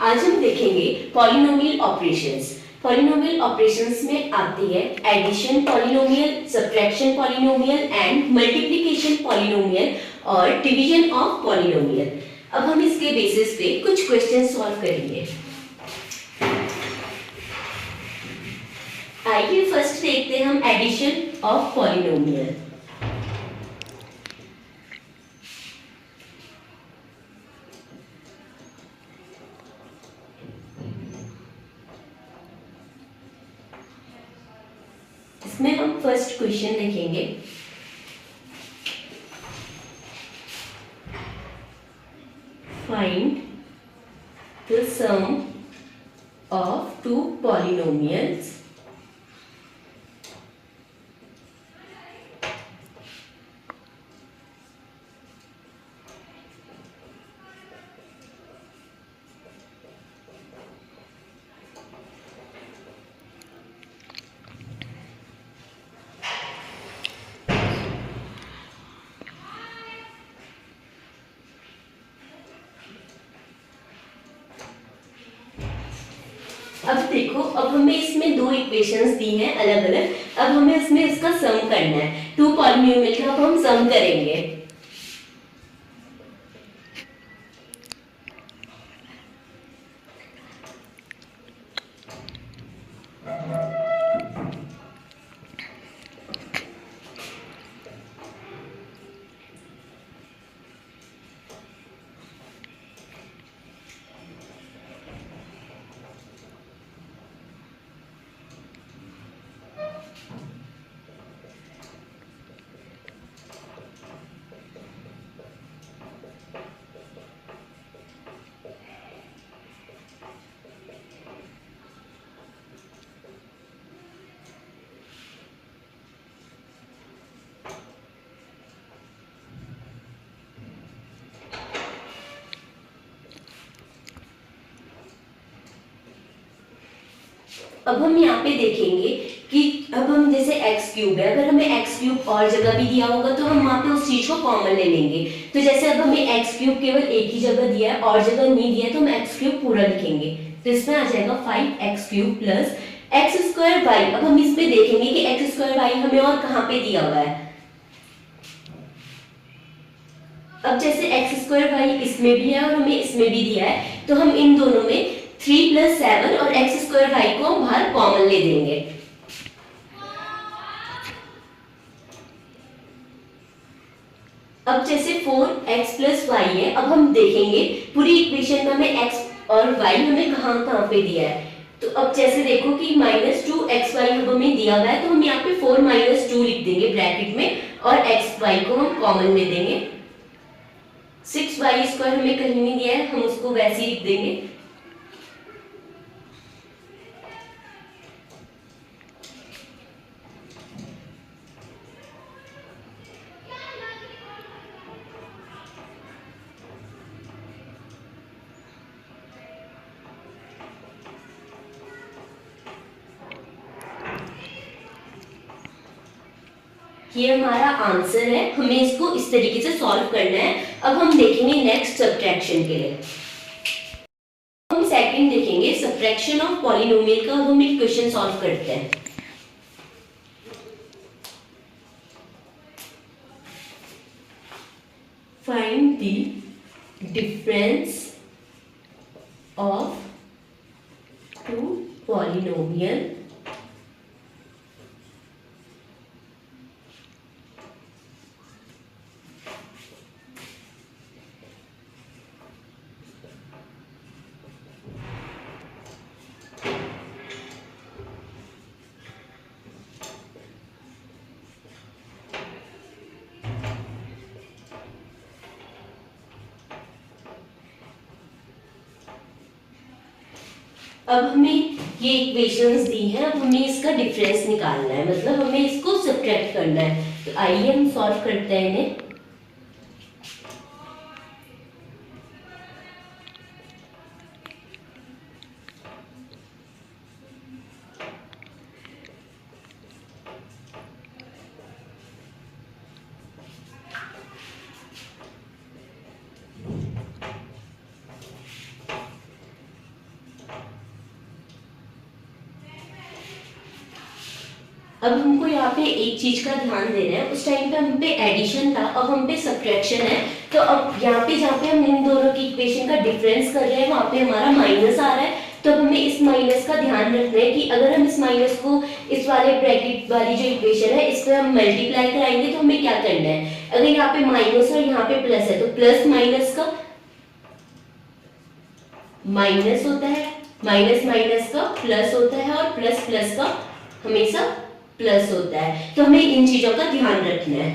आज हम देखेंगे पॉलिनोमियल ऑपरेशंस। पॉलिनोमियल ऑपरेशंस में आती है addition polynomial, subtraction polynomial and multiplication polynomial और डिवीजन ऑफ पॉलिनोमियल। अब हम इसके बेसिस पे कुछ क्वेश्चन सॉल्व करेंगे। आइए फर्स्ट देखते हैं हम एडिशन ऑफ पॉलिनोमियल। इसमें हम फर्स्ट क्वेश्चन देखेंगे। Find the sum of two polynomials अब देखो, अब हमें इसमें दो इक्वेशंस दी हैं अलग अलग। अब हमें इसमें इसका सम करना है। टू पॉलिनोमियल का अब हम सम करेंगे। अब हम यहाँ पे देखेंगे कि अब हम जैसे x क्यूब है, अगर हमें x क्यूब और जगह भी दिया होगा तो हम वहाँ पे उस चीज को कॉमन ले लेंगे। तो जैसे अब हमें x क्यूब केवल एक ही जगह दिया है और जगह नहीं दिया है तो हम x क्यूब पूरा लिखेंगे। तो इसमें आ जाएगा 5x cube plus x square y। अब हम इसमें देखेंगे कि x स्क्वायर y हमें और कहाँ पे दिया हुआ है। अब जैसे x स्क्वायर y इसमें भी है और हमें इसमें भी दिया है, तो हम इन दोनों में 3 + 7 और x स्क्वायर y को हम बाहर कॉमन ले देंगे। अब जैसे 4x + y है, अब हम देखेंगे पूरी इक्वेशन में हमें x और y हमें कहाँ पे दिया है। तो अब जैसे देखो कि -2xy हमें दिया हुआ है, तो हम यहाँ पे 4 - 2 लिख देंगे ब्रैकेट में और xy को हम कॉमन ले देंगे। 6y² हमें कहीं नहीं दिया है, हम उसको वैसे ही लिख देंगे। ये हमारा आंसर है। हमें इसको इस तरीके से सॉल्व करना है। अब हम देखेंगे नेक्स्ट सब्ट्रैक्शन के लिए। हम सेकंड देखेंगे सब्ट्रैक्शन ऑफ पॉलिनोमियल का। हम एक क्वेश्चन सॉल्व करते हैं। Find the difference of two polynomial अब हमें ये इक्वेशंस दी हैं। अब हमें इसका डिफरेंस निकालना है, मतलब हमें इसको सब्ट्रैक्ट करना है। तो आइए हम सॉल्व करते हैं इन्हें। अब हमको यहाँ पे एक चीज का ध्यान देना है, उस टाइम पे हम पे एडिशन था, अब हम पे सब्ट्रैक्शन है। तो अब यहाँ पे जहाँ पे हम इन दोनों की इक्वेशन का डिफरेंस कर रहे हैं वहाँ पे हमारा माइनस आ रहा है। तो हमें इस माइनस का ध्यान रखना है कि अगर हम इस माइनस को इस वाले ब्रैकेट वाली जो इक्वेशन है इस पे हम मल्टीप्लाई कराएंगे तो हमें क्या करना है, अगर यहाँ पे माइनस और यहाँ पे प्लस है तो प्लस माइनस का माइनस होता है, माइनस माइनस का प्लस होता है और प्लस प्लस का हमेशा प्लस होता है। तो हमें इन चीजों का ध्यान रखना है।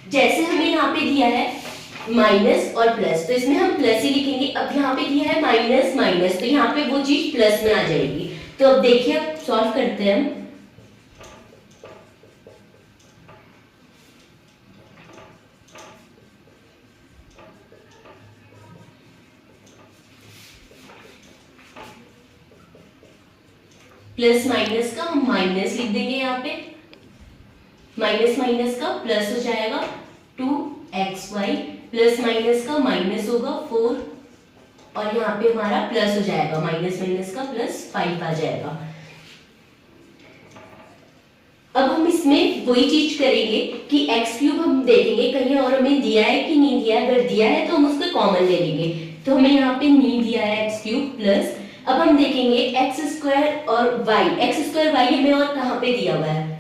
जैसे हमें यहाँ पे दिया है माइनस और प्लस, तो इसमें हम प्लस ही लिखेंगे। अब यहाँ पे दिया है माइनस माइनस, तो यहाँ पे वो चीज प्लस में आ जाएगी। तो अब देखिए, अब सॉल्व करते हैं हम। प्लस माइनस का हम माइनस लिख देंगे, यहाँ पे माइनस माइनस का प्लस हो जाएगा 2xy, प्लस माइनस का माइनस होगा 4 और यहाँ पे हमारा प्लस हो जाएगा, माइनस माइनस का प्लस 5 आ जाएगा। अब हम इसमें वही चीज करेंगे कि x क्यूब हम देखेंगे कहीं और हमें दिया है कि नहीं दिया है। अगर दिया है तो हम उसको कॉमन ले लेंगे, तो हमें यहाँ पे नहीं दिया है x क्यूब प्लस। अब हम देखेंगे एक्स स्क्वायर और वाई, एक्स स्क्वायर वाई हमें और कहाँ पे दिया हुआ है,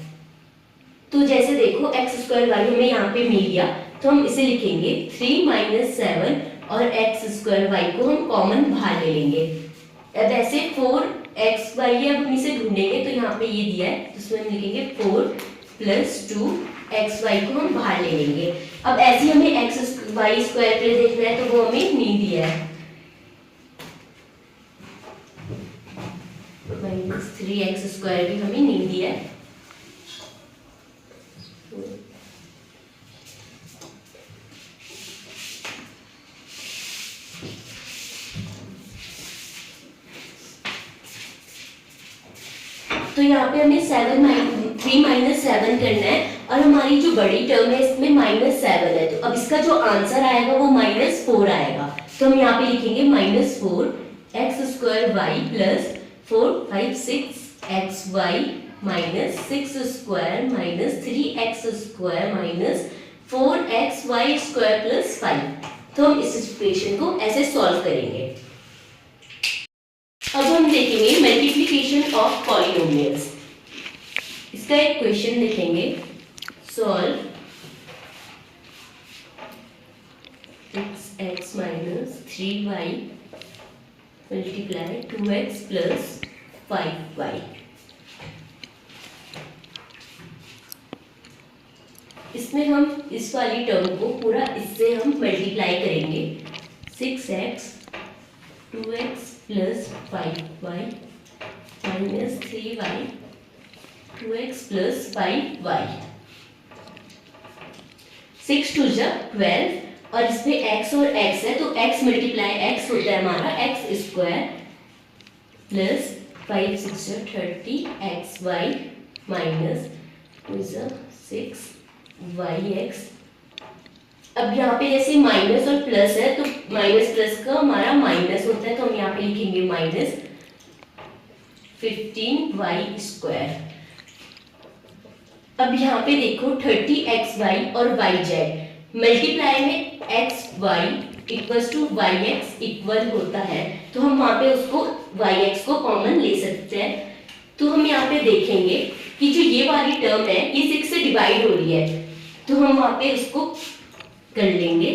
तो जैसे देखो एक्स स्क्वायर वाई हमें यहाँ पे मिल गया, तो हम इसे लिखेंगे 3 - 7 और एक्स स्क्वायर वाई को हम कॉमन बाहर ले लेंगे। अब ऐसे 4x वाई है, अब हम इसे ढूंढेंगे तो यहाँ पे ये दिया है, तो इसमें हम लिखेंगे 4 + 2x वाई को हम बाहर ले लेंगे। अब ऐसे हमें एक्स वाई स्क्वायर पे देखना है, तो वो हमें नहीं दिया है, -3x स्क्वायर भी हमें नहीं दिया है। तो यहाँ पे हमें 3 - 7 करना है और हमारी जो बड़ी टर्म है इसमें -7 है, तो अब इसका जो आंसर आएगा वो -4 आएगा। तो हम यहाँ पे लिखेंगे -4 x square y plus 4 5 6 x y minus 6 square minus 3x square minus 4x y square plus 5। तो हम इस इक्वेशन को ऐसे सॉल्व करेंगे। अब हम देखेंगे मल्टीप्लिकेशन ऑफ पॉलिनोमियल्स। इसका एक क्वेश्चन देखेंगे, solve x minus 3y multiply 2x plus 5y। इसमें हम इस वाली टर्म को पूरा इससे हम मल्टीप्लाई करेंगे, 6x 2x plus 5y minus 3y 2x plus 5y। 6 2 जा 12 और इसमें x और x है, तो x मल्टीप्लाई x होता है हमारा x स्क्वायर प्लस 5 6 जा 30 xy माइनस 2 जा 6yx। अब यहाँ पे जैसे माइनस और प्लस है, तो माइनस प्लस का हमारा माइनस होता है, तो हम यहाँ पे लिखेंगे माइनस 15y स्क्वायर। अब यहाँ पे देखो 30xy और yz मल्टीप्लाई में xy equals to yx equal होता है, तो हम वहां पे उसको yx को कॉमन ले सकते हैं। तो हम यहाँ पे देखेंगे कि जो ये वाली टर्म है ये 6 से डिवाइड हो रही है, तो हम वहां पे उसको कर लेंगे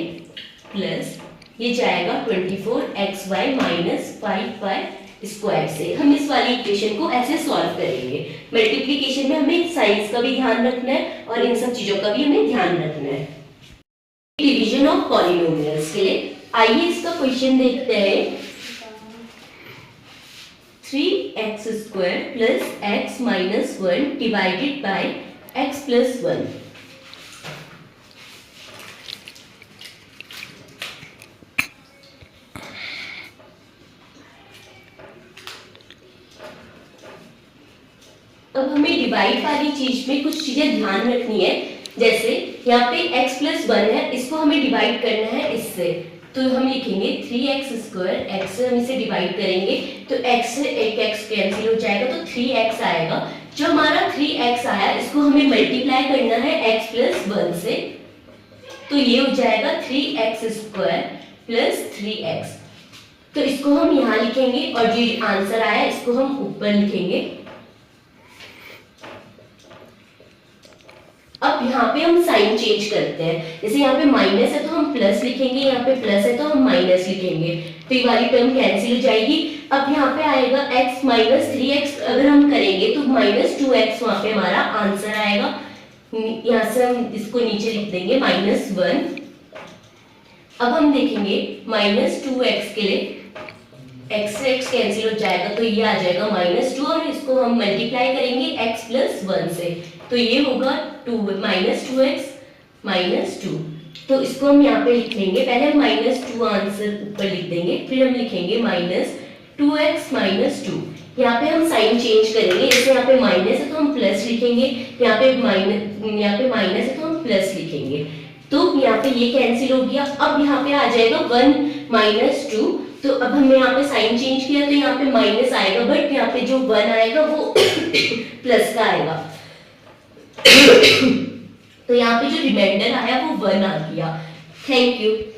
प्लस ये जाएगा 24xy माइनस 5y स्क्वायर से। हम इस वाली इक्वेशन को ऐसे सॉल्व करेंगे। मल्टीप्लिकेशन में हमें साइंस का भी ध्यान रखना है और इन सब चीजों का भी हमें ध्यान रखना है। डिवीजन ऑफ पॉलिनोमियल्स के लिए आइए इसका क्वेश्चन देखते हैं। 3x square plus x minus 1 divided by x plus 1। अब हमें डिवाइड वाली चीज में कुछ चीजें ध्यान रखनी है, जैसे यहाँ पे x प्लस 1 है, इसको हमें डिवाइड करना है इससे, तो हम लिखेंगे 3x², x से हम इसे डिवाइड करेंगे तो x से एक x कैंसिल हो जाएगा तो 3x आएगा। जो हमारा 3x आया इसको हमें मल्टीप्लाई करना है x प्लस 1 से, तो ये हो जाएगा 3x² प्लस 3x। तो इसको हम यहाँ लिखेंगे और जो आंसर आया इसको हम ऊपर लिखेंगे। अब यहाँ पे हम साइन चेंज करते हैं, जैसे यहाँ पे माइनस है तो हम प्लस लिखेंगे, यहाँ पे प्लस है तो हम माइनस लिखेंगे, तो ये वाली टर्म कैंसिल हो जाएगी। अब यहाँ पे आएगा x माइनस 3x, अगर हम करेंगे तो माइनस 2x वहां पे हमारा आंसर आएगा। यहाँ से हम इसको नीचे लिख देंगे -1। अब हम देखेंगे -2x के लिए x से x कैंसिल हो जाएगा तो ये आ जाएगा -2 और इसको हम मल्टीप्लाई करेंगे x प्लस 1 से, तो ये होगा -2x -2। तो इसको हम यहाँ पे लिख लेंगे, पहले हम -2 आंसर ऊपर लिख देंगे, फिर हम लिखेंगे -2x -2। यहाँ पे हम साइन चेंज करेंगे, जैसे यहाँ पे माइनस है तो हम प्लस लिखेंगे, यहाँ पे माइनस है तो हम प्लस लिखेंगे, तो यहाँ पे ये कैंसिल हो गया। अब यहाँ पे आ जाएगा 1 -2, तो अब हमने यहाँ पे साइन चेंज किया तो यहाँ पे माइनस आएगा, बट यहाँ पे जो 1 आएगा वो प्लस का आएगा। तो यहाँ पे जो रिमाइंडर आया वो 1 आ गया। Thank you.